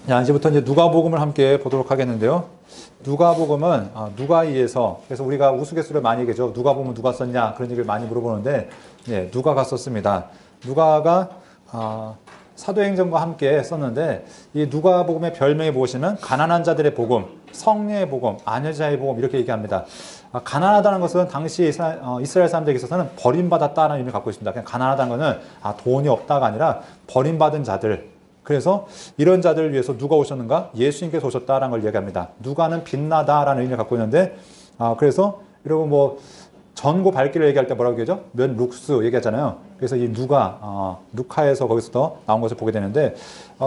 자, 이제부터 이제 누가복음을 함께 보도록 하겠는데요. 누가복음은 누가이에서, 그래서 우리가 우스갯소리를 많이 얘기하죠. 누가 보면 누가 썼냐 그런 얘기를 많이 물어보는데, 네, 누가가 썼습니다. 누가가 사도행전과 함께 썼는데, 이 누가복음의 별명이 무엇이냐면 가난한 자들의 복음, 성례의 복음, 아녀자의 복음 이렇게 얘기합니다. 가난하다는 것은 당시 이스라엘 사람들에게 있어서는 버림받았다는 의미를 갖고 있습니다. 그냥 가난하다는 것은 돈이 없다가 아니라 버림받은 자들. 그래서 이런 자들을 위해서 누가 오셨는가? 예수님께서 오셨다라는 걸 이야기합니다. 누가는 빛나다라는 의미를 갖고 있는데, 그래서 여러분 뭐 전고 밝기를 얘기할 때 뭐라고 얘기하죠? 면 룩스 얘기하잖아요. 그래서 이 누가 루카에서 거기서 나온 것을 보게 되는데,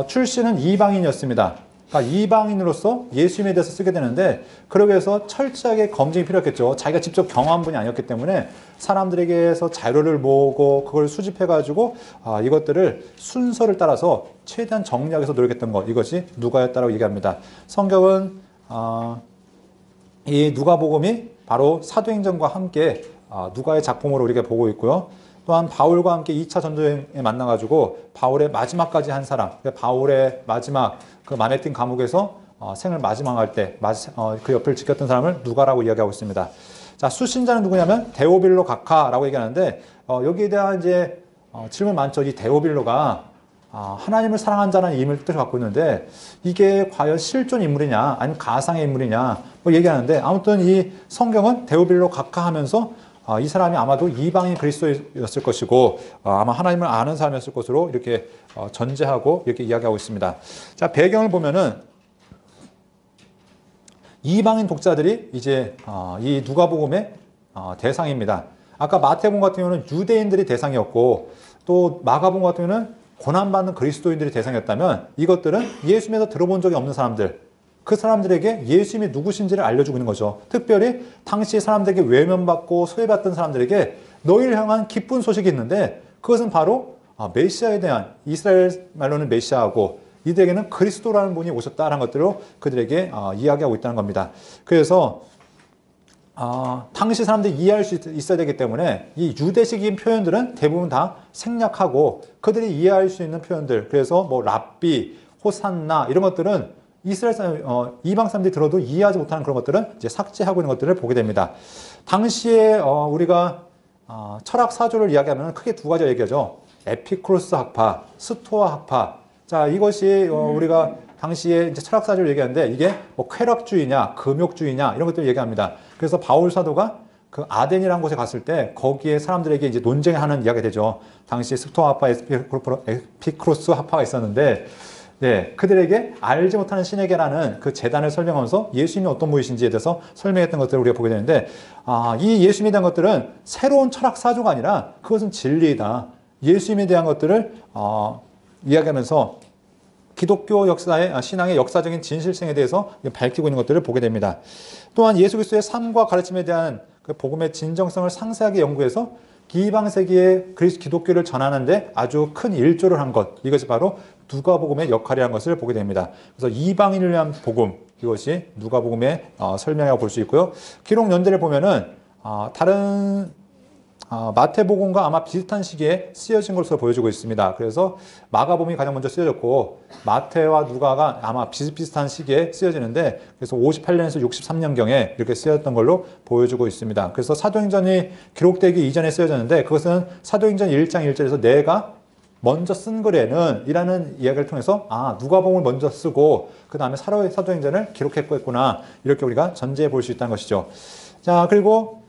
출신은 이방인이었습니다. 그러니까 이방인으로서 예수님에 대해서 쓰게 되는데, 그러기 위해서 철저하게 검증이 필요했겠죠. 자기가 직접 경험한 분이 아니었기 때문에 사람들에게서 자료를 모으고 그걸 수집해가지고 이것들을 순서를 따라서 최대한 정리하기 위해서 노력했던 것, 이것이 누가였다라고 얘기합니다. 성경은 이 누가복음이 바로 사도행전과 함께 누가의 작품으로 우리가 보고 있고요. 또한 바울과 함께 2차 전쟁에 만나가지고 바울의 마지막까지 한 사람, 바울의 마지막 그 마네틴 감옥에서 생을 마지막할 때 그 옆을 지켰던 사람을 누가라고 이야기하고 있습니다. 자, 수신자는 누구냐면 데오빌로 각하라고 얘기하는데, 여기에 대한 이제 질문 많죠. 이 데오빌로가 하나님을 사랑한 자라는 의미를 뜻을 갖고 있는데, 이게 과연 실존 인물이냐 아니면 가상의 인물이냐 뭐 얘기하는데, 아무튼 이 성경은 데오빌로 각하하면서 이 사람이 아마도 이방인 그리스도였을 것이고 아마 하나님을 아는 사람이었을 것으로 이렇게 전제하고 이렇게 이야기하고 있습니다. 자, 배경을 보면은 이방인 독자들이 이제 이 누가복음의 대상입니다. 아까 마태복음 같은 경우는 유대인들이 대상이었고, 또 마가복음 같은 경우는 고난받는 그리스도인들이 대상이었다면, 이것들은 예수님에서 들어본 적이 없는 사람들, 그 사람들에게 예수님이 누구신지를 알려주고 있는 거죠. 특별히 당시 사람들에게 외면받고 소외받던 사람들에게 너희를 향한 기쁜 소식이 있는데, 그것은 바로 메시아에 대한, 이스라엘 말로는 메시아하고 이들에게는 그리스도라는 분이 오셨다는 것들로 그들에게 이야기하고 있다는 겁니다. 그래서 당시 사람들이 이해할 수 있어야 되기 때문에 이 유대식인 표현들은 대부분 다 생략하고 그들이 이해할 수 있는 표현들, 그래서 뭐 랍비, 호산나 이런 것들은 이스라엘 사람, 이방 사람들이 들어도 이해하지 못하는 그런 것들은 이제 삭제하고 있는 것들을 보게 됩니다. 당시에 우리가 철학 사조를 이야기하면 크게 두 가지가 얘기하죠. 에피쿠로스 학파, 스토아 학파. 자, 이것이 우리가 당시에 이제 철학 사조를 얘기하는데, 이게 뭐 쾌락주의냐, 금욕주의냐 이런 것들을 얘기합니다. 그래서 바울 사도가 그 아덴이라는 곳에 갔을 때 거기에 사람들에게 이제 논쟁하는 이야기가 되죠. 당시 스토아 학파, 에피쿠로스 학파가 있었는데, 네, 그들에게 알지 못하는 신에게라는 그 재단을 설명하면서 예수님이 어떤 분이신지에 대해서 설명했던 것들을 우리가 보게 되는데, 이 예수님에 대한 것들은 새로운 철학 사조가 아니라 그것은 진리이다. 예수님에 대한 것들을 이야기하면서 기독교 역사의 신앙의 역사적인 진실성에 대해서 밝히고 있는 것들을 보게 됩니다. 또한 예수 그리스도의 삶과 가르침에 대한 그 복음의 진정성을 상세하게 연구해서 이방 세계에 기독교를 전하는데 아주 큰 일조를 한 것, 이것이 바로 누가복음의 역할이라는 것을 보게 됩니다. 그래서 이방인을 위한 복음, 이것이 누가복음의 설명이라고 볼 수 있고요. 기록 연대를 보면은 다른 마태복음과 아마 비슷한 시기에 쓰여진 것으로 보여지고 있습니다. 그래서 마가복음이 가장 먼저 쓰여졌고, 마태와 누가가 아마 비슷비슷한 시기에 쓰여지는데, 그래서 58년에서 63년경에 이렇게 쓰여졌던 걸로 보여지고 있습니다. 그래서 사도행전이 기록되기 이전에 쓰여졌는데, 그것은 사도행전 1장 1절에서 내가 먼저 쓴 글에는 이라는 이야기를 통해서 누가복음을 먼저 쓰고 그 다음에 사도행전을 기록했구나, 이렇게 우리가 전제해 볼 수 있다는 것이죠. 자, 그리고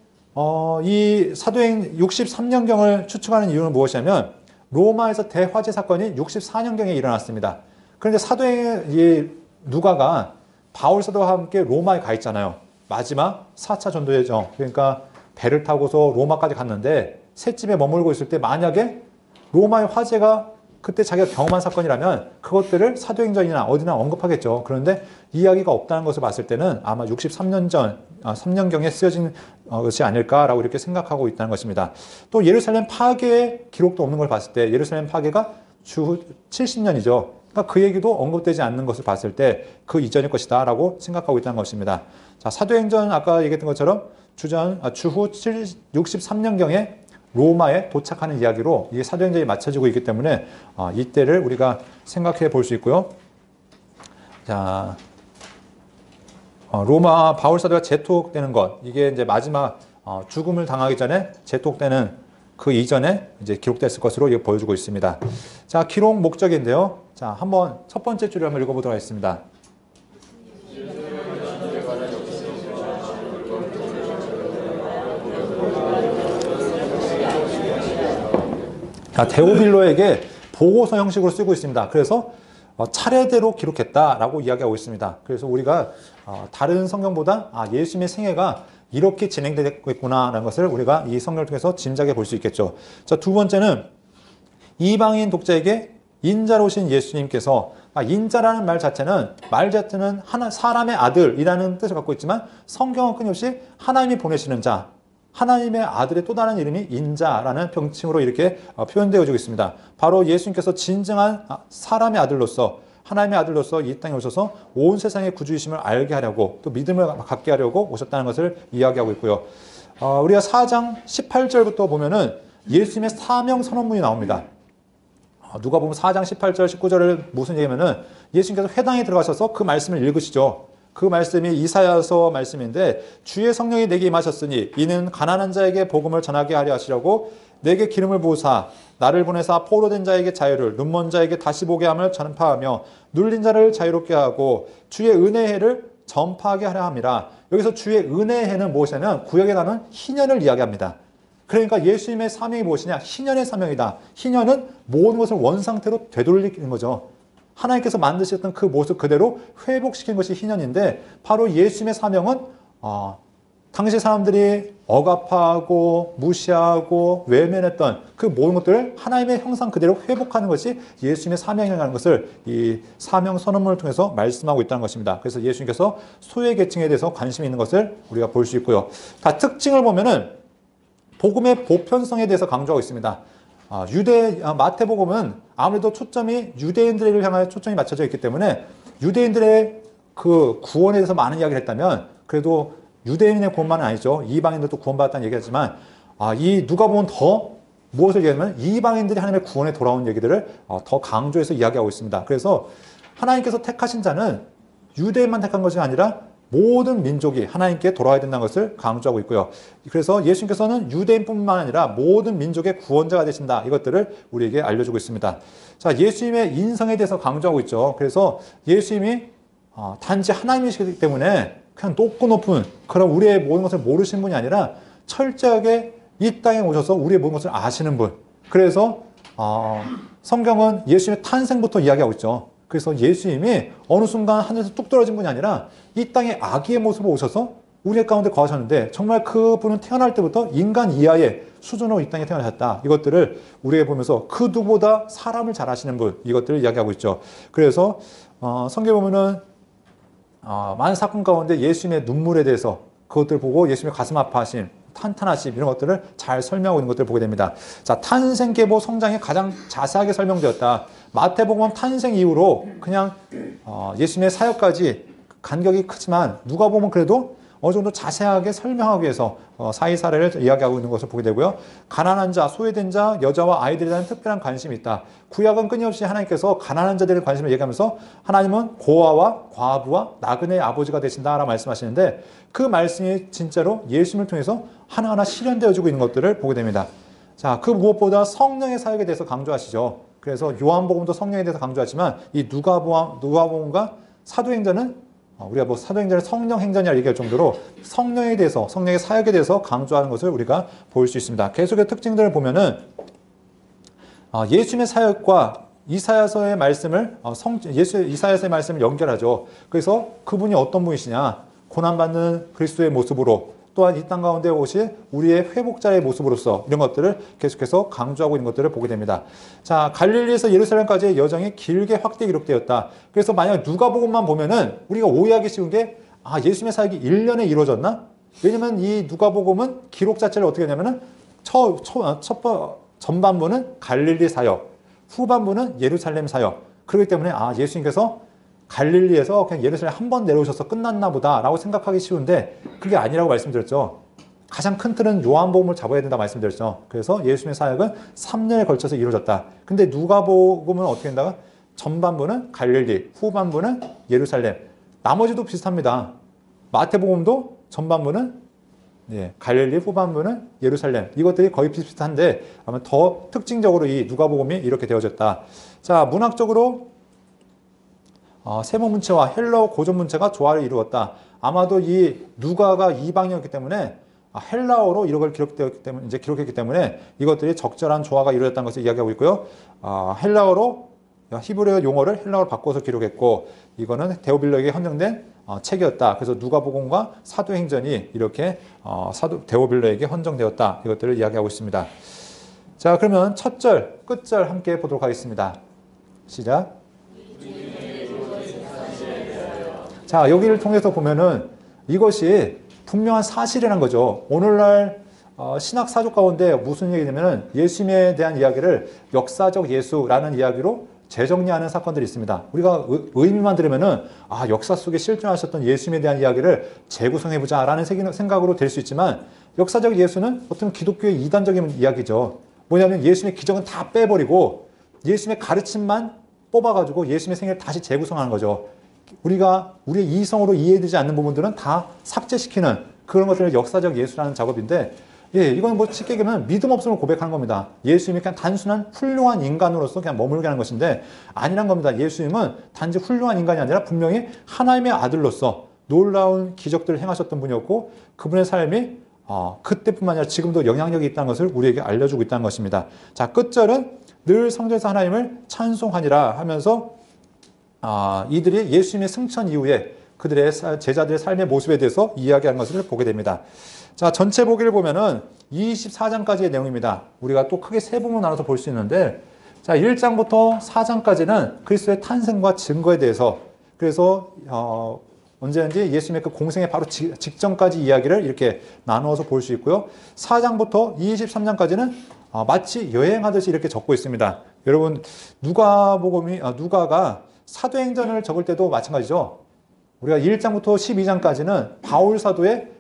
이 사도행 63년경을 추측하는 이유는 무엇이냐면, 로마에서 대화재 사건이 64년경에 일어났습니다. 그런데 사도행 누가가 바울 사도와 함께 로마에 가 있잖아요. 마지막 4차 전도여정, 그러니까 배를 타고서 로마까지 갔는데 셋집에 머물고 있을 때 만약에 로마의 화재가 그때 자기가 경험한 사건이라면 그것들을 사도행전이나 어디나 언급하겠죠. 그런데 이야기가 없다는 것을 봤을 때는 아마 63년 전, 3년경에 쓰여진 것이 아닐까라고 이렇게 생각하고 있다는 것입니다. 또 예루살렘 파괴의 기록도 없는 걸 봤을 때, 예루살렘 파괴가 주 70년이죠. 그러니까 그 얘기도 언급되지 않는 것을 봤을 때 그 이전일 것이다 라고 생각하고 있다는 것입니다. 자, 사도행전 아까 얘기했던 것처럼 주후 63년경에 로마에 도착하는 이야기로 이게 사도행전이 맞춰지고 있기 때문에 이때를 우리가 생각해 볼 수 있고요. 자, 로마 바울 사도가 재통되는 것, 이게 이제 마지막 죽음을 당하기 전에 재통되는 그 이전에 이제 기록됐을 것으로 이거 보여주고 있습니다. 자, 기록 목적인데요. 자, 한번 첫 번째 줄을 한번 읽어보도록 하겠습니다. 자, 데오빌로에게 보고서 형식으로 쓰고 있습니다. 그래서 차례대로 기록했다라고 이야기하고 있습니다. 그래서 우리가 다른 성경보다 예수님의 생애가 이렇게 진행되고 있구나라는 것을 우리가 이 성경을 통해서 짐작해 볼 수 있겠죠. 자, 두 번째는 이방인 독자에게 인자로 오신 예수님께서, 인자라는 말 자체는 사람의 아들이라는 뜻을 갖고 있지만 성경은 끊임없이 하나님이 보내시는 자, 하나님의 아들의 또 다른 이름이 인자라는 병칭으로 이렇게 표현되어지고 있습니다. 바로 예수님께서 진정한 사람의 아들로서, 하나님의 아들로서 이 땅에 오셔서 온 세상의 구주이심을 알게 하려고, 또 믿음을 갖게 하려고 오셨다는 것을 이야기하고 있고요. 우리가 4장 18절부터 보면은 예수님의 사명 선언문이 나옵니다. 누가 보면 4장 18절 19절을 무슨 얘기냐면은 예수님께서 회당에 들어가셔서 그 말씀을 읽으시죠. 그 말씀이 이사야서 말씀인데, 주의 성령이 내게 임하셨으니 이는 가난한 자에게 복음을 전하게 하려 하시려고 내게 기름을 부으사 나를 보내사 포로된 자에게 자유를, 눈먼 자에게 다시 보게 함을 전파하며 눌린 자를 자유롭게 하고 주의 은혜의 해를 전파하게 하려 함이라. 여기서 주의 은혜의 해는 무엇이냐면 구약에 나오는 희년을 이야기합니다. 그러니까 예수님의 사명이 무엇이냐? 희년의 사명이다. 희년은 모든 것을 원상태로 되돌리는 거죠. 하나님께서 만드셨던 그 모습 그대로 회복시킨 것이 희년인데, 바로 예수님의 사명은 당시 사람들이 억압하고 무시하고 외면했던 그 모든 것들을 하나님의 형상 그대로 회복하는 것이 예수님의 사명이라는 것을 이 사명 선언문을 통해서 말씀하고 있다는 것입니다. 그래서 예수님께서 소외 계층에 대해서 관심이 있는 것을 우리가 볼 수 있고요. 다 특징을 보면은 복음의 보편성에 대해서 강조하고 있습니다. 마태복음은 아무래도 초점이 유대인들을 향하여 초점이 맞춰져 있기 때문에 유대인들의 그 구원에 대해서 많은 이야기를 했다면, 그래도 유대인의 구원만은 아니죠. 이방인들도 구원받았다는 얘기하지만, 이 누가복음은 더 무엇을 얘기하냐면 이방인들이 하나님의 구원에 돌아온 얘기들을 더 강조해서 이야기하고 있습니다. 그래서 하나님께서 택하신 자는 유대인만 택한 것이 아니라 모든 민족이 하나님께 돌아와야 된다는 것을 강조하고 있고요. 그래서 예수님께서는 유대인뿐만 아니라 모든 민족의 구원자가 되신다. 이것들을 우리에게 알려주고 있습니다. 자, 예수님의 인성에 대해서 강조하고 있죠. 그래서 예수님이 단지 하나님이시기 때문에 그냥 높은 그런 우리의 모든 것을 모르신 분이 아니라 철저하게 이 땅에 오셔서 우리의 모든 것을 아시는 분. 그래서 성경은 예수님의 탄생부터 이야기하고 있죠. 그래서 예수님이 어느 순간 하늘에서 뚝 떨어진 분이 아니라 이 땅에 아기의 모습으로 오셔서 우리 가운데 거하셨는데, 정말 그분은 태어날 때부터 인간 이하의 수준으로 이 땅에 태어나셨다. 이것들을 우리에게 보면서 그 누구보다 사람을 잘 아시는 분, 이것들을 이야기하고 있죠. 그래서 성경에 보면은 많은 사건 가운데 예수님의 눈물에 대해서 그것들을 보고 예수님의 가슴 아파하심, 탄탄하심, 이런 것들을 잘 설명하고 있는 것들을 보게 됩니다. 자, 탄생, 계보, 성장이 가장 자세하게 설명되었다. 마태복음 탄생 이후로 그냥 예수님의 사역까지 간격이 크지만 누가복음은 그래도 어느 정도 자세하게 설명하기 위해서 사이 사례를 이야기하고 있는 것을 보게 되고요. 가난한 자, 소외된 자, 여자와 아이들에 대한 특별한 관심이 있다. 구약은 끊임없이 하나님께서 가난한 자들의 관심을 얘기하면서 하나님은 고아와 과부와 나그네의 아버지가 되신다라고 말씀하시는데, 그 말씀이 진짜로 예수님을 통해서 하나하나 실현되어지고 있는 것들을 보게 됩니다. 자, 그 무엇보다 성령의 사역에 대해서 강조하시죠. 그래서 요한복음도 성령에 대해서 강조하지만 이 누가복음과 사도행전은 우리가 뭐 사도행전을 성령행전이라 얘기할 정도로 성령에 대해서, 성령의 사역에 대해서 강조하는 것을 우리가 볼 수 있습니다. 계속의 특징들을 보면은 예수님의 사역과 이사야서의 말씀을 이사야서의 말씀을 연결하죠. 그래서 그분이 어떤 분이시냐, 고난받는 그리스도의 모습으로, 또한 이 땅 가운데 오실 우리의 회복자의 모습으로서, 이런 것들을 계속해서 강조하고 있는 것들을 보게 됩니다. 자, 갈릴리에서 예루살렘까지의 여정이 길게 확대 기록되었다. 그래서 만약 누가복음만 보면은 우리가 오해하기 쉬운 게, 예수님의 사역이 1년에 이루어졌나? 왜냐면 이 누가복음은 기록 자체를 어떻게 하냐면은 전반부는 갈릴리 사역, 후반부는 예루살렘 사역. 그렇기 때문에 예수님께서 갈릴리에서 그냥 예루살렘 한 번 내려오셔서 끝났나 보다라고 생각하기 쉬운데, 그게 아니라고 말씀드렸죠. 가장 큰 틀은 요한복음을 잡아야 된다 말씀드렸죠. 그래서 예수님의 사역은 3년에 걸쳐서 이루어졌다. 근데 누가복음은 어떻게 된다? 전반부는 갈릴리, 후반부는 예루살렘. 나머지도 비슷합니다. 마태복음도 전반부는 갈릴리, 후반부는 예루살렘. 이것들이 거의 비슷한데 아마 더 특징적으로 이 누가복음이 이렇게 되어졌다. 자, 문학적으로 세모문체와 헬라어 고전문체가 조화를 이루었다. 아마도 이 누가가 이방이었기 때문에 헬라어로 이걸 기록했기 때문에 이것들이 적절한 조화가 이루어졌다는 것을 이야기하고 있고요. 헬라어로 히브리어 용어를 헬라어로 바꿔서 기록했고 이거는 데오빌로에게 헌정된 책이었다. 그래서 누가복음과 사도행전이 이렇게 데오빌로에게 헌정되었다. 이것들을 이야기하고 있습니다. 자, 그러면 첫 절, 끝절 함께 보도록 하겠습니다. 시작. 자, 여기를 통해서 보면은 이것이 분명한 사실이라는 거죠. 오늘날 신학 사조 가운데 무슨 얘기냐면은 예수님에 대한 이야기를 역사적 예수라는 이야기로 재정리하는 사건들이 있습니다. 우리가 의미만 들으면은 역사 속에 실존하셨던 예수님에 대한 이야기를 재구성해보자라는 생각으로 될 수 있지만 역사적 예수는 어떤 기독교의 이단적인 이야기죠. 뭐냐면 예수님의 기적은 다 빼버리고 예수님의 가르침만 뽑아가지고 예수님의 생애를 다시 재구성하는 거죠. 우리의 이성으로 이해되지 않는 부분들은 다 삭제시키는 그런 것들을 역사적 예수라는 작업인데, 이건 뭐 쉽게 얘기하면 믿음 없음을 고백하는 겁니다. 예수님이 그냥 단순한 훌륭한 인간으로서 그냥 머물게 하는 것인데 아니란 겁니다. 예수님은 단지 훌륭한 인간이 아니라 분명히 하나님의 아들로서 놀라운 기적들을 행하셨던 분이었고 그분의 삶이 그때뿐만 아니라 지금도 영향력이 있다는 것을 우리에게 알려주고 있다는 것입니다. 자, 끝절은 늘 성전에서 하나님을 찬송하니라 하면서 이들이 예수님의 승천 이후에 그들의 제자들의 삶의 모습에 대해서 이야기하는 것을 보게 됩니다. 자, 전체 보기를 보면은 24장까지의 내용입니다. 우리가 또 크게 세 부분으로 나눠서 볼 수 있는데, 자, 1장부터 4장까지는 그리스도의 탄생과 증거에 대해서, 그래서 언제든지 예수님의 그 공생의 바로 직전까지 이야기를 이렇게 나누어서 볼 수 있고요. 4장부터 23장까지는 마치 여행하듯이 이렇게 적고 있습니다. 여러분, 누가가 사도행전을 적을 때도 마찬가지죠. 우리가 1장부터 12장까지는 바울 사도의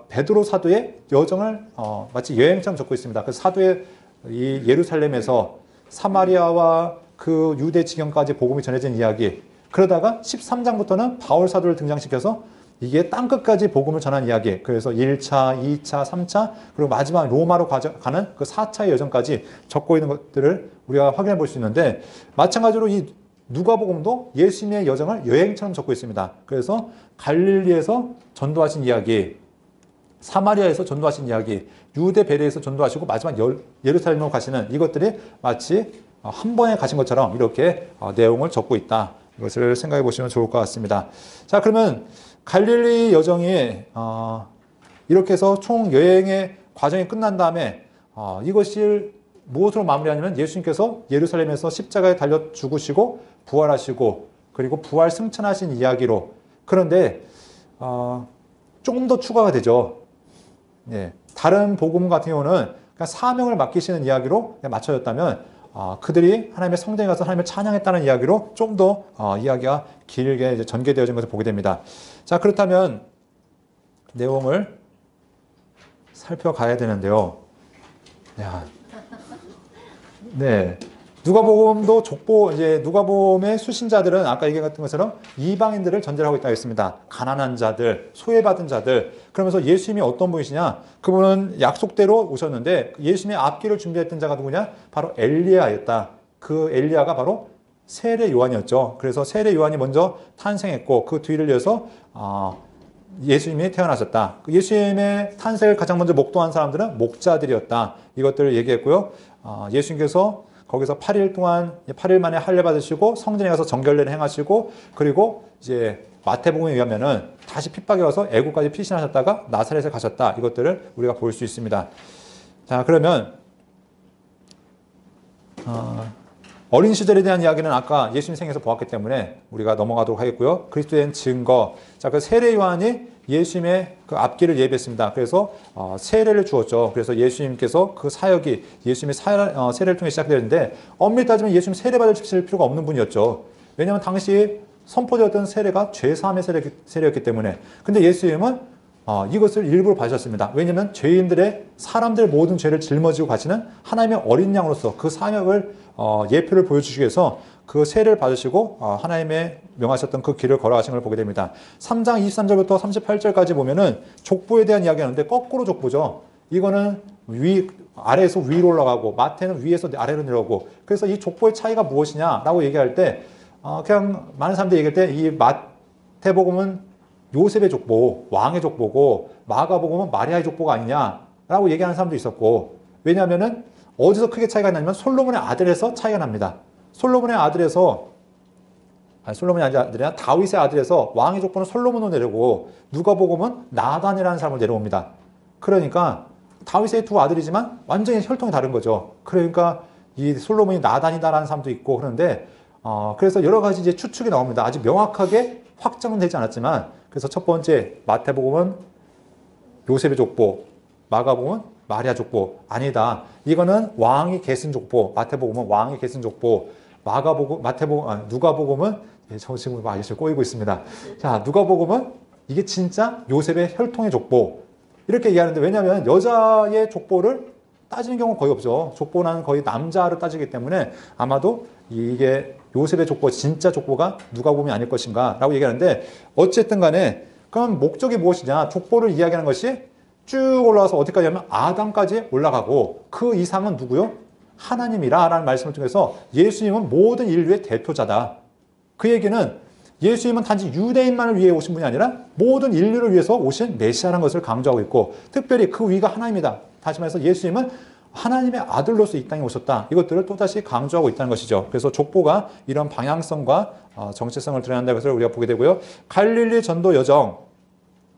베드로 사도의 여정을 마치 여행처럼 적고 있습니다. 그 사도의 이 예루살렘에서 사마리아와 그 유대 지경까지 복음이 전해진 이야기. 그러다가 13장부터는 바울 사도를 등장시켜서 이게 땅끝까지 복음을 전한 이야기. 그래서 1차, 2차, 3차, 그리고 마지막 로마로 가는 그 4차의 여정까지 적고 있는 것들을 우리가 확인해 볼 수 있는데, 마찬가지로 이 누가복음도 예수님의 여정을 여행처럼 적고 있습니다. 그래서 갈릴리에서 전도하신 이야기, 사마리아에서 전도하신 이야기, 유대 베레에서 전도하시고 마지막 예루살렘으로 가시는 이것들이 마치 한 번에 가신 것처럼 이렇게 내용을 적고 있다. 이것을 생각해 보시면 좋을 것 같습니다. 자, 그러면 갈릴리 여정이 이렇게 해서 총 여행의 과정이 끝난 다음에 이것을 무엇으로 마무리하냐면 예수님께서 예루살렘에서 십자가에 달려 죽으시고 부활하시고 그리고 부활 승천하신 이야기로. 그런데 조금 더 추가가 되죠. 다른 복음 같은 경우는 그냥 사명을 맡기시는 이야기로 맞춰졌다면 그들이 하나님의 성전에 가서 하나님을 찬양했다는 이야기로 좀 더 이야기가 길게 이제 전개되어진 것을 보게 됩니다. 자, 그렇다면 내용을 살펴가야 되는데요. 누가복음도 누가복음의 수신자들은 아까 얘기했던 것처럼 이방인들을 전제로 하고 있다고 했습니다. 가난한 자들, 소외받은 자들. 그러면서 예수님이 어떤 분이시냐? 그분은 약속대로 오셨는데 예수님의 앞길을 준비했던 자가 누구냐? 바로 엘리야였다. 그 엘리야가 바로 세례 요한이었죠. 그래서 세례 요한이 먼저 탄생했고 그 뒤를 이어서 예수님이 태어나셨다. 예수님의 탄생을 가장 먼저 목도한 사람들은 목자들이었다. 이것들을 얘기했고요. 예수님께서 거기서 8일 동안 8일 만에 할례 받으시고 성전에 가서 정결례를 행하시고 그리고 이제 마태복음에 의하면은 다시 핍박이 와서 애국까지 피신하셨다가 나사렛에 가셨다. 이것들을 우리가 볼 수 있습니다. 자, 그러면 어린 시절에 대한 이야기는 아까 예수님 생에서 보았기 때문에 우리가 넘어가도록 하겠고요. 그리스도에 대한 증거. 자, 그 세례 요한이 예수님의 그 앞길을 예비했습니다. 그래서 세례를 주었죠. 그래서 예수님께서 그 사역이 예수님의 세례를 통해 시작되는데 엄밀히 따지면 예수님 세례 받으실 필요가 없는 분이었죠. 왜냐하면 당시 선포되었던 세례가 죄사함의 세례였기 때문에. 근데 예수님은 이것을 일부러 받으셨습니다. 왜냐하면 사람들 모든 죄를 짊어지고 가시는 하나님의 어린 양으로서 그 사역을 예표를 보여주시기 위해서 그 세를 받으시고 하나님의 명하셨던 그 길을 걸어가신 걸 보게 됩니다. 3장 23절부터 38절까지 보면은 족보에 대한 이야기하는데 거꾸로 족보죠. 이거는 아래에서 위로 올라가고 마태는 위에서 아래로 내려오고, 그래서 이 족보의 차이가 무엇이냐라고 얘기할 때 그냥 많은 사람들이 얘기할 때 이 마태복음은 요셉의 족보, 왕의 족보고 마가복음은 마리아의 족보가 아니냐라고 얘기하는 사람도 있었고, 왜냐하면은 어디서 크게 차이가 나냐면 솔로몬의 아들에서 차이가 납니다. 솔로몬의 아들에서 솔로몬의 아들이나 다윗의 아들에서 왕의 족보는 솔로몬으로 내려오고 누가복음은 나단이라는 사람을 내려옵니다. 그러니까 다윗의 두 아들이지만 완전히 혈통이 다른 거죠. 그러니까 이 솔로몬이 나단이다라는 사람도 있고 그런데 그래서 여러 가지 이제 추측이 나옵니다. 아직 명확하게 확정은 되지 않았지만, 그래서 첫 번째 마태복음은 요셉의 족보, 마가복음은 마리아 족보 아니다. 이거는 왕이 계승 족보, 마태복음은 왕이 계승 족보, 누가복음은 저 지금 아저씨 꼬이고 있습니다. 자, 누가복음은 이게 진짜 요셉의 혈통의 족보. 이렇게 얘기하는데, 왜냐하면 여자의 족보를 따지는 경우는 거의 없죠. 족보는 거의 남자로 따지기 때문에 아마도 이게 요셉의 족보, 진짜 족보가 누가복음이 아닐 것인가 라고 얘기하는데, 어쨌든 간에 그럼 목적이 무엇이냐, 족보를 이야기하는 것이 쭉 올라와서 어디까지 하면 아담까지 올라가고 그 이상은 누구요? 하나님이라 라는 말씀을 통해서 예수님은 모든 인류의 대표자다. 그 얘기는 예수님은 단지 유대인만을 위해 오신 분이 아니라 모든 인류를 위해서 오신 메시아라는 것을 강조하고 있고, 특별히 그 위가 하나님이다. 다시 말해서 예수님은 하나님의 아들로서 이 땅에 오셨다. 이것들을 또다시 강조하고 있다는 것이죠. 그래서 족보가 이런 방향성과 정체성을 드러낸다는 것을 우리가 보게 되고요. 갈릴리 전도 여정,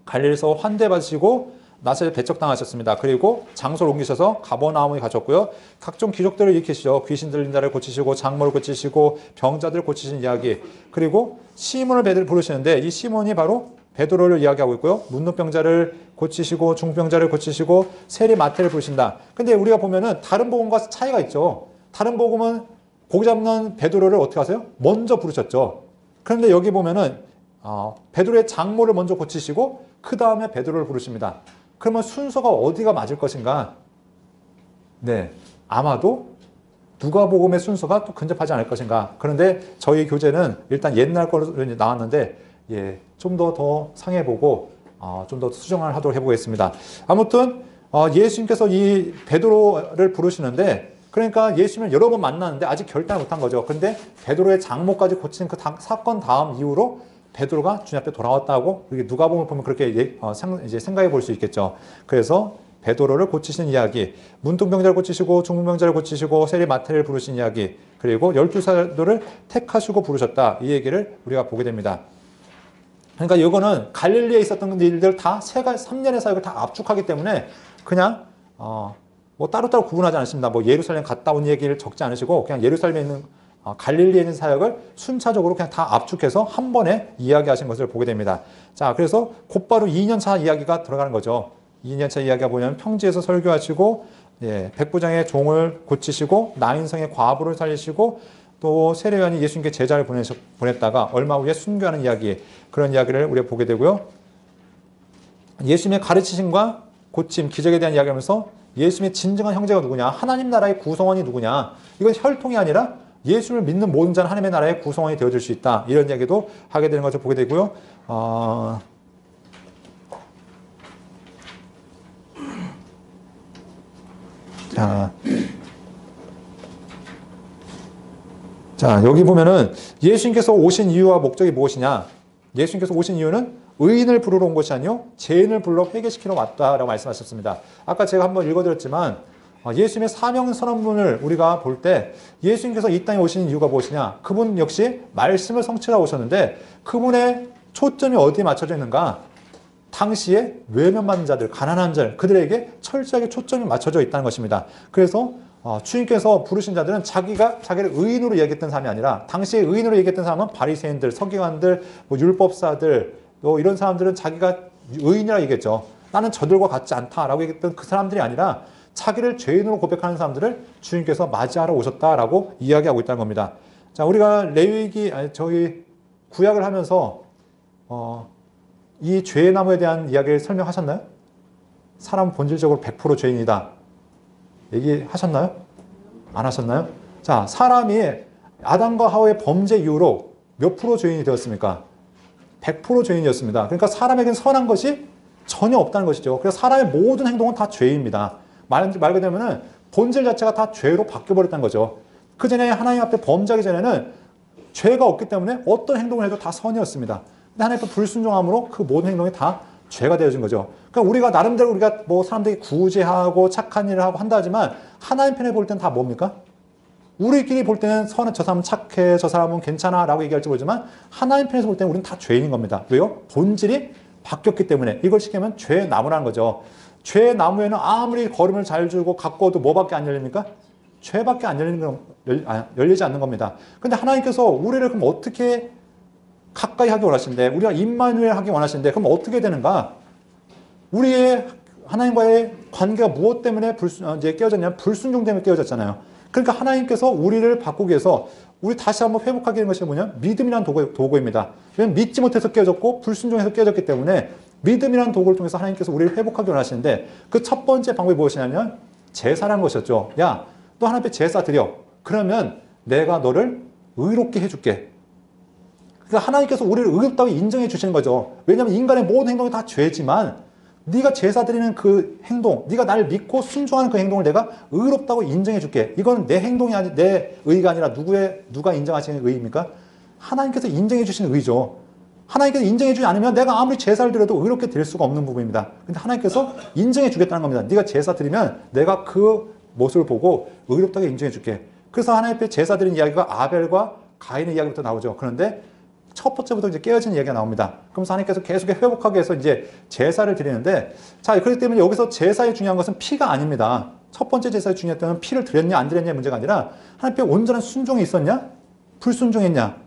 갈릴리에서 환대받으시고 나사렛에 배척당하셨습니다. 그리고 장소를 옮기셔서 가버나움에 가셨고요. 각종 기적들을 일으키시죠. 귀신 들린 자를 고치시고 장모를 고치시고 병자들을 고치신 이야기, 그리고 시몬을 부르시는데 이 시몬이 바로 베드로를 이야기하고 있고요. 문둥병자를 고치시고 중병자를 고치시고 세리 마태를 부르신다. 근데 우리가 보면은 다른 복음과 차이가 있죠. 다른 복음은 고기 잡는 베드로를 어떻게 하세요? 먼저 부르셨죠. 그런데 여기 보면은 베드로의 장모를 먼저 고치시고 그 다음에 베드로를 부르십니다. 그러면 순서가 어디가 맞을 것인가? 네, 아마도 누가복음의 순서가 또 근접하지 않을 것인가. 그런데 저희 교재는 일단 옛날 거로 나왔는데 좀 더 상해보고 좀 더 수정을 하도록 해보겠습니다. 아무튼 예수님께서 이 베드로를 부르시는데, 그러니까 예수님을 여러 번 만났는데 아직 결단을 못한 거죠. 근데 베드로의 장모까지 고친 그 사건 다음 이후로 베드로가 주님 앞에 돌아왔다고, 누가복음을 보면 그렇게 이제 생각해 볼 수 있겠죠. 그래서 베드로를 고치신 이야기, 문둥병자를 고치시고 중풍병자를 고치시고 세리 마태를 부르신 이야기, 그리고 12사도를 택하시고 부르셨다. 이 얘기를 우리가 보게 됩니다. 그러니까 이거는 갈릴리에 있었던 일들 다 3년의 사역을 다 압축하기 때문에 그냥 뭐 따로따로 구분하지 않습니다. 뭐 예루살렘 갔다 온 얘기를 적지 않으시고 그냥 예루살렘에 있는 갈릴리에 있는 사역을 순차적으로 그냥 다 압축해서 한 번에 이야기하신 것을 보게 됩니다. 자, 그래서 곧바로 2년차 이야기가 들어가는 거죠. 2년차 이야기가 뭐냐면 평지에서 설교하시고, 백부장의 종을 고치시고, 나인성의 과부를 살리시고, 또 세례요한이 예수님께 제자를 보냈다가 얼마 후에 순교하는 이야기, 그런 이야기를 우리가 보게 되고요. 예수님의 가르치심과 고침, 기적에 대한 이야기하면서 예수님의 진정한 형제가 누구냐, 하나님 나라의 구성원이 누구냐, 이건 혈통이 아니라 예수를 믿는 모든 자는 하나님의 나라의 구성원이 되어줄 수 있다. 이런 이야기도 하게 되는 것을 보게 되고요. 자, 여기 보면은 예수님께서 오신 이유와 목적이 무엇이냐? 예수님께서 오신 이유는 의인을 부르러 온 것이 아니요 죄인을 불러 회개시키러 왔다라고 말씀하셨습니다. 아까 제가 한번 읽어드렸지만 예수님의 사명 선언문을 우리가 볼 때 예수님께서 이 땅에 오신 이유가 무엇이냐? 그분 역시 말씀을 성취하러 오셨는데 그분의 초점이 어디에 맞춰져 있는가? 당시에 외면받는 자들, 가난한 자들, 그들에게 철저하게 초점이 맞춰져 있다는 것입니다. 그래서 주님께서 부르신 자들은 자기를 의인으로 얘기했던 사람이 아니라, 당시에 의인으로 얘기했던 사람은 바리새인들, 서기관들, 뭐 율법사들, 또 이런 사람들은 자기가 의인이라고 얘기했죠. 나는 저들과 같지 않다라고 얘기했던 그 사람들이 아니라 자기를 죄인으로 고백하는 사람들을 주님께서 맞이하러 오셨다라고 이야기하고 있다는 겁니다. 자, 우리가 저희 구약을 하면서 이 죄의 나무에 대한 이야기를 설명하셨나요? 사람은 본질적으로 100% 죄인이다. 얘기하셨나요? 안 하셨나요? 자, 사람이 아담과 하와의 범죄 이후로 몇 프로 죄인이 되었습니까? 100% 죄인이었습니다. 그러니까 사람에게는 선한 것이 전혀 없다는 것이죠. 그래서 사람의 모든 행동은 다 죄입니다. 말 그대로는 본질 자체가 다 죄로 바뀌어버렸다는 거죠. 그 전에 하나님 앞에 범죄하기 전에는 죄가 없기 때문에 어떤 행동을 해도 다 선이었습니다. 근데 하나님 앞에 불순종함으로 그 모든 행동이 다 죄가 되어진 거죠. 그러니까 우리가 나름대로 우리가 뭐 사람들이 구제하고 착한 일을 하고 한다 하지만 하나님 편에 볼 때는 다 뭡니까? 우리끼리 볼 때는 저 사람은 착해, 저 사람은 괜찮아 라고 얘기할지 모르지만 하나님 편에서 볼 때는 우리는 다 죄인인 겁니다. 왜요? 본질이 바뀌었기 때문에 이걸 쉽게 하면 죄의 나무라는 거죠. 죄의 나무에는 아무리 걸음을 잘 주고 가꿔도 뭐밖에 안 열립니까? 죄밖에 안 열리지 않는 겁니다. 근데 하나님께서 우리를 그럼 어떻게 가까이 하기 원하시는데, 우리가 임마누엘 하기 원하시는데, 그럼 어떻게 되는가? 우리의 하나님과의 관계가 무엇 때문에 이제 깨어졌냐면 불순종 때문에 깨어졌잖아요. 그러니까 하나님께서 우리를 바꾸기 위해서 우리 다시 한번 회복하게 된 것이 뭐냐? 믿음이라는 도구입니다. 왜냐하면 믿지 못해서 깨어졌고 불순종해서 깨어졌기 때문에 믿음이라는 도구를 통해서 하나님께서 우리를 회복하기 원하시는데 그 첫 번째 방법이 무엇이냐면 제사라는 것이었죠. 야, 너 하나님 앞에 제사 드려. 그러면 내가 너를 의롭게 해줄게. 그러니까 하나님께서 우리를 의롭다고 인정해 주시는 거죠. 왜냐하면 인간의 모든 행동이 다 죄지만 네가 제사 드리는 그 행동, 네가 나를 믿고 순종하는 그 행동을 내가 의롭다고 인정해 줄게. 이건 내 행동이 아니, 내 의가 아니라 누가 인정하시는 의입니까? 하나님께서 인정해 주시는 의죠. 하나님께서 인정해 주지 않으면 내가 아무리 제사를 드려도 의롭게 드릴 수가 없는 부분입니다. 근데 하나님께서 인정해 주겠다는 겁니다. 네가 제사 드리면 내가 그 모습을 보고 의롭다고 인정해 줄게. 그래서 하나님 앞에 제사 드린 이야기가 아벨과 가인의 이야기부터 나오죠. 그런데 첫 번째부터 이제 깨어진 이야기가 나옵니다. 그러면서 하나님께서 계속 회복하기 위해서 이제 제사를 드리는데, 자, 그렇기 때문에 여기서 제사의 중요한 것은 피가 아닙니다. 첫 번째 제사의 중요했던 건 피를 드렸냐 안 드렸냐의 문제가 아니라 하나님 앞에 온전한 순종이 있었냐 불순종했냐.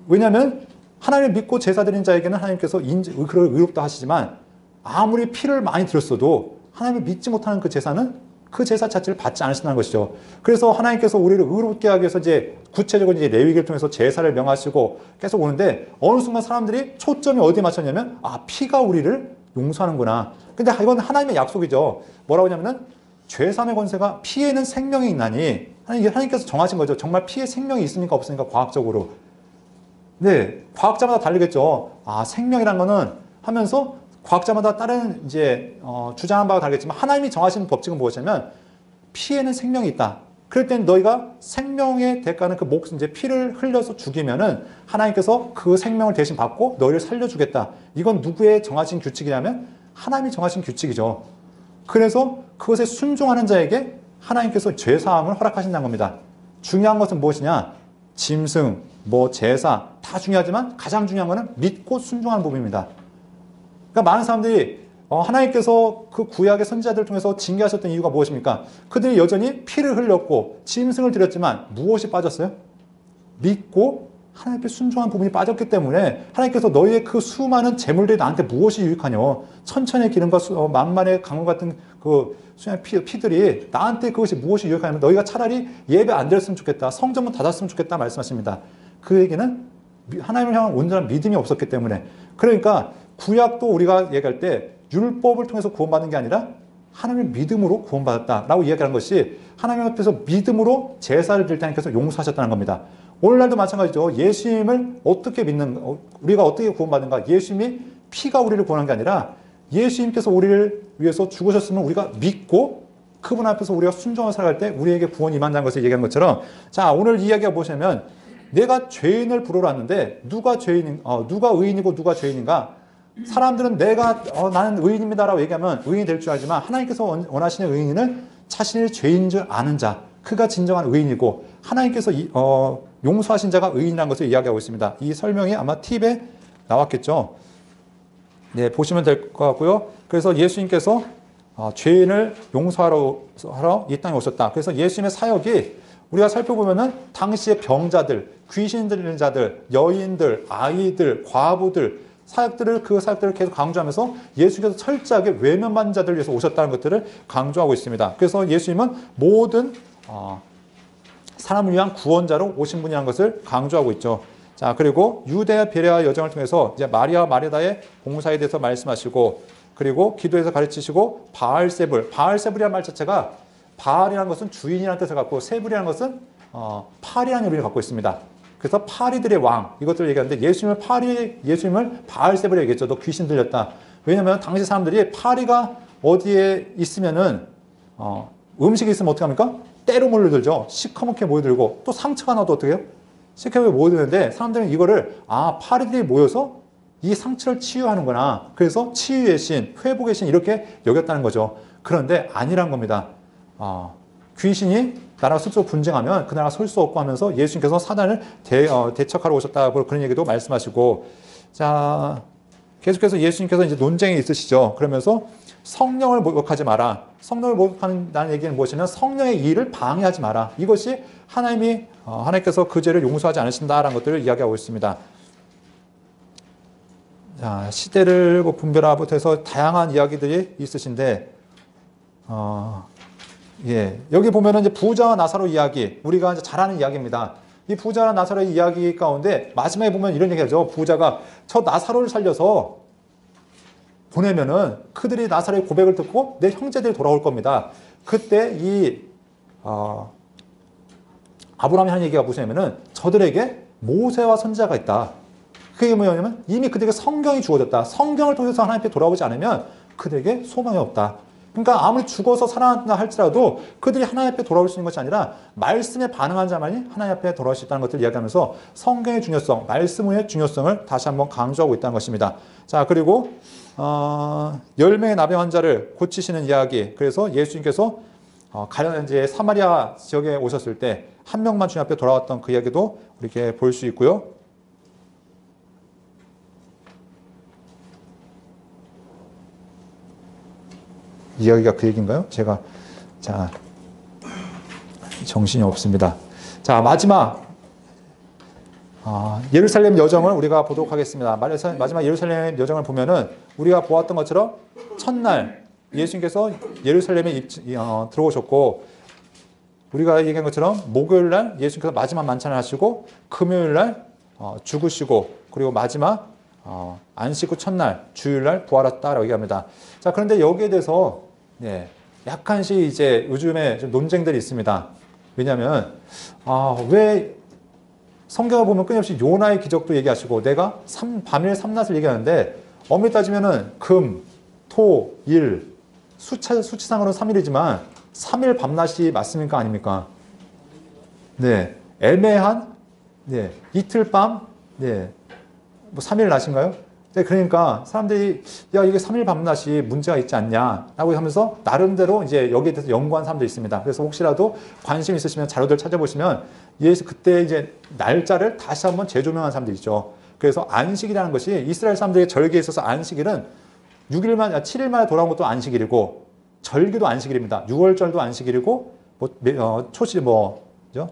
왜냐하면 하나님을 믿고 제사 드린 자에게는 하나님께서 그를 의롭다 하시지만 아무리 피를 많이 드렸어도 하나님을 믿지 못하는 그 제사는 그 제사 자체를 받지 않으신다는 것이죠. 그래서 하나님께서 우리를 의롭게 하기 위해서 이제 구체적으로 이제 레위기를 통해서 제사를 명하시고 계속 오는데 어느 순간 사람들이 초점이 어디에 맞췄냐면 피가 우리를 용서하는구나. 근데 이건 하나님의 약속이죠. 뭐라고 하냐면은 죄사함의 권세가 피에는 생명이 있나니 하나님께서 정하신 거죠. 정말 피에 생명이 있습니까 없습니까 과학적으로. 네, 과학자마다 다르겠죠. 생명이란 거는 하면서 과학자마다 다른 이제 주장한 바가 다르겠지만 하나님이 정하신 법칙은 무엇이냐면 피에는 생명이 있다. 그럴 땐 너희가 생명의 대가는 그 목숨 이제 피를 흘려서 죽이면은 하나님께서 그 생명을 대신 받고 너희를 살려주겠다. 이건 누구의 정하신 규칙이냐면 하나님이 정하신 규칙이죠. 그래서 그것에 순종하는 자에게 하나님께서 죄사함을 허락하신다는 겁니다. 중요한 것은 무엇이냐? 짐승, 제사 다 중요하지만 가장 중요한 것은 믿고 순종하는 부분입니다. 그러니까 많은 사람들이 하나님께서 그 구약의 선지자들을 통해서 징계하셨던 이유가 무엇입니까? 그들이 여전히 피를 흘렸고 짐승을 드렸지만 무엇이 빠졌어요? 믿고 하나님 앞에 순종한 부분이 빠졌기 때문에 하나님께서 너희의 그 수많은 재물들이 나한테 무엇이 유익하냐? 천천의 기름과 만만의 강물 같은 그 수많은 피들이 나한테 그것이 무엇이 유익하냐면 너희가 차라리 예배 안 드렸으면 좋겠다. 성전문 닫았으면 좋겠다 말씀하십니다. 그에게는 하나님을 향한 온전한 믿음이 없었기 때문에. 그러니까 구약도 우리가 얘기할 때 율법을 통해서 구원받는 게 아니라 하나님을 믿음으로 구원받았다라고 이야기하는 것이 하나님 앞에서 믿음으로 제사를 드릴 때 하나님께서 용서하셨다는 겁니다. 오늘날도 마찬가지죠. 예수님을 어떻게 우리가 어떻게 구원받는가? 예수님이 피가 우리를 구원한 게 아니라 예수님께서 우리를 위해서 죽으셨으면 우리가 믿고 그분 앞에서 우리가 순종하며 살아갈 때 우리에게 구원이 임한다는 것을 얘기한 것처럼, 자, 오늘 이야기가 무엇이냐면 내가 죄인을 부르러 왔는데 누가 의인이고 누가 죄인인가? 사람들은 나는 의인입니다라고 얘기하면 의인이 될 줄 알지만 하나님께서 원하시는 의인은 자신의 죄인 줄 아는 자, 그가 진정한 의인이고 하나님께서 용서하신 자가 의인이라는 것을 이야기하고 있습니다. 이 설명이 아마 팁에 나왔겠죠. 네, 보시면 될 것 같고요. 그래서 예수님께서 죄인을 용서하러 이 땅에 오셨다. 그래서 예수님의 사역이 우리가 살펴보면은 당시의 병자들, 귀신 들리는 자들, 여인들, 아이들, 과부들, 그 사역들을 계속 강조하면서 예수님께서 철저하게 외면받는 자들을 위해서 오셨다는 것들을 강조하고 있습니다. 그래서 예수님은 모든 사람을 위한 구원자로 오신 분이라는 것을 강조하고 있죠. 자, 그리고 유대와 베레아 여정을 통해서 이제 마리아와 마르다의 봉사에 대해서 말씀하시고, 그리고 기도에서 가르치시고, 바알세불이라는 말 자체가 바알이라는 것은 주인이라는 뜻을 갖고 세불이라는 것은 파리라는 의미를 갖고 있습니다. 그래서 파리들의 왕 이것들을 얘기하는데 예수님을 바알세불이라고 얘기했죠. 너 귀신 들렸다. 왜냐하면 당시 사람들이 파리가 어디에 있으면은 음식이 있으면 어떻게 합니까? 때로 몰려들죠. 시커멓게 모여들고 또 상처가 나도 어떻게 해요? 시커멓게 모여드는데 사람들은 이거를 파리들이 모여서 이 상처를 치유하는구나. 그래서 치유의 신, 회복의 신 이렇게 여겼다는 거죠. 그런데 아니란 겁니다. 귀신이 나라가 스스로 분쟁하면 그 나라가 설 수 없고 하면서 예수님께서 사단을 대척하러 오셨다고 그런 얘기도 말씀하시고, 자, 계속해서 예수님께서 이제 논쟁이 있으시죠. 그러면서 성령을 모욕하지 마라. 성령을 모욕한다는 얘기는 무엇이냐면 성령의 일을 방해하지 마라. 이것이 하나님께서 그 죄를 용서하지 않으신다라는 것들을 이야기하고 있습니다. 자, 시대를 분별하부터 해서 다양한 이야기들이 있으신데, 여기 보면은 이제 부자와 나사로 이야기, 우리가 이제 잘 아는 이야기입니다. 이 부자와 나사로의 이야기 가운데 마지막에 보면 이런 얘기하죠. 부자가 저 나사로를 살려서 보내면은 그들이 나사로의 고백을 듣고 내 형제들이 돌아올 겁니다. 그때 이 아브라함이 하는 얘기가 무엇이냐면은 저들에게 모세와 선지자가 있다. 그게 뭐냐면 이미 그들에게 성경이 주어졌다. 성경을 통해서 하나님 앞에 돌아오지 않으면 그들에게 소망이 없다. 그러니까 아무리 죽어서 살아난다 할지라도 그들이 하나님 앞에 돌아올 수 있는 것이 아니라 말씀에 반응한 자만이 하나님 앞에 돌아올 수 있다는 것들을 이야기하면서 성경의 중요성, 말씀의 중요성을 다시 한번 강조하고 있다는 것입니다. 자, 그리고 10명의 나병 환자를 고치시는 이야기. 그래서 예수님께서 이제 사마리아 지역에 오셨을 때 한 명만 주님 앞에 돌아왔던 그 이야기도 이렇게 볼 수 있고요. 이야기가 그 얘기인가요? 정신이 없습니다. 자, 마지막 예루살렘 여정을 우리가 보도록 하겠습니다. 마지막 예루살렘 여정을 보면은 우리가 보았던 것처럼 첫날 예수님께서 예루살렘에 들어오셨고, 우리가 얘기한 것처럼 목요일 날 예수님께서 마지막 만찬을 하시고, 금요일 날 죽으시고, 그리고 마지막 안식 후 첫날 주일 날 부활했다라고 얘기합니다. 자, 그런데 여기에 대해서 약간씩 이제 요즘에 좀 논쟁들이 있습니다. 왜냐하면 왜 성경을 보면 끊임없이 요나의 기적도 얘기하시고 내가 밤일 삼낮을 얘기하는데 엄밀히 따지면은 금, 토, 일 수치상으로는 3일이지만 3일 밤낮이 맞습니까? 아닙니까? 애매한 이틀 밤 뭐 3일 낮인가요? 그러니까 사람들이 이게 3일 밤낮이 문제가 있지 않냐라고 하면서 나름대로 이제 여기에 대해서 연구한 사람들이 있습니다. 그래서 혹시라도 관심 있으시면 자료들 찾아보시면 그때 이제 날짜를 다시 한번 재조명한 사람들이 있죠. 그래서 안식이라는 것이 이스라엘 사람들의 절기에 있어서 안식일은 7일 만에 돌아온 것도 안식일이고 절기도 안식일입니다. 6월절도 안식일이고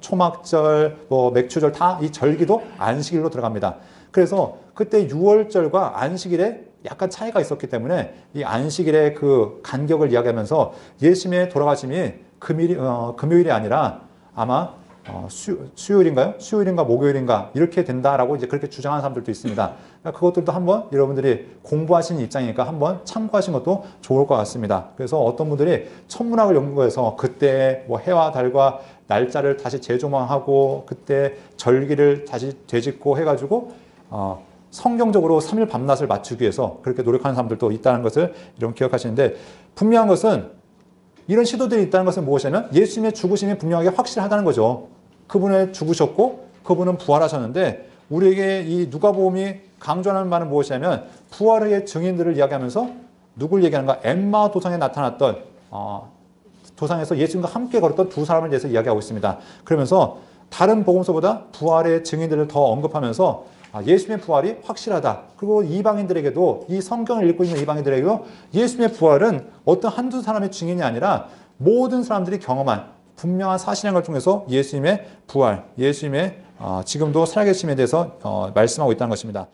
초막절, 맥추절 다 이 절기도 안식일로 들어갑니다. 그래서 그때 6월절과 안식일에 약간 차이가 있었기 때문에 이 안식일의 그 간격을 이야기하면서 예수님의 돌아가심이 금요일이 아니라 아마 수요일인가요? 수요일인가 목요일인가 이렇게 된다라고 이제 그렇게 주장하는 사람들도 있습니다. 그러니까 그것들도 한번 여러분들이 공부하시는 입장이니까 한번 참고하시는 것도 좋을 것 같습니다. 그래서 어떤 분들이 천문학을 연구해서 그때 뭐 해와 달과 날짜를 다시 재조명하고 그때 절기를 다시 되짚고 해가지고 성경적으로 3일 밤낮을 맞추기 위해서 그렇게 노력하는 사람들도 있다는 것을 이런 기억하시는데, 분명한 것은 이런 시도들이 있다는 것은 무엇이냐면 예수님의 죽으심이 분명하게 확실하다는 거죠. 그분은 죽으셨고 그분은 부활하셨는데, 우리에게 이 누가복음이 강조하는 말은 무엇이냐면 부활의 증인들을 이야기하면서 누굴 얘기하는가? 엠마 도상에 나타났던 도상에서 예수님과 함께 걸었던 두 사람을 대해서 이야기하고 있습니다. 그러면서 다른 복음서보다 부활의 증인들을 더 언급하면서 예수님의 부활이 확실하다. 그리고 이방인들에게도, 이 성경을 읽고 있는 이방인들에게도 예수님의 부활은 어떤 한두 사람의 증인이 아니라 모든 사람들이 경험한 분명한 사실인 걸 통해서 예수님의 부활, 예수님의 지금도 살아계심에 대해서 말씀하고 있다는 것입니다.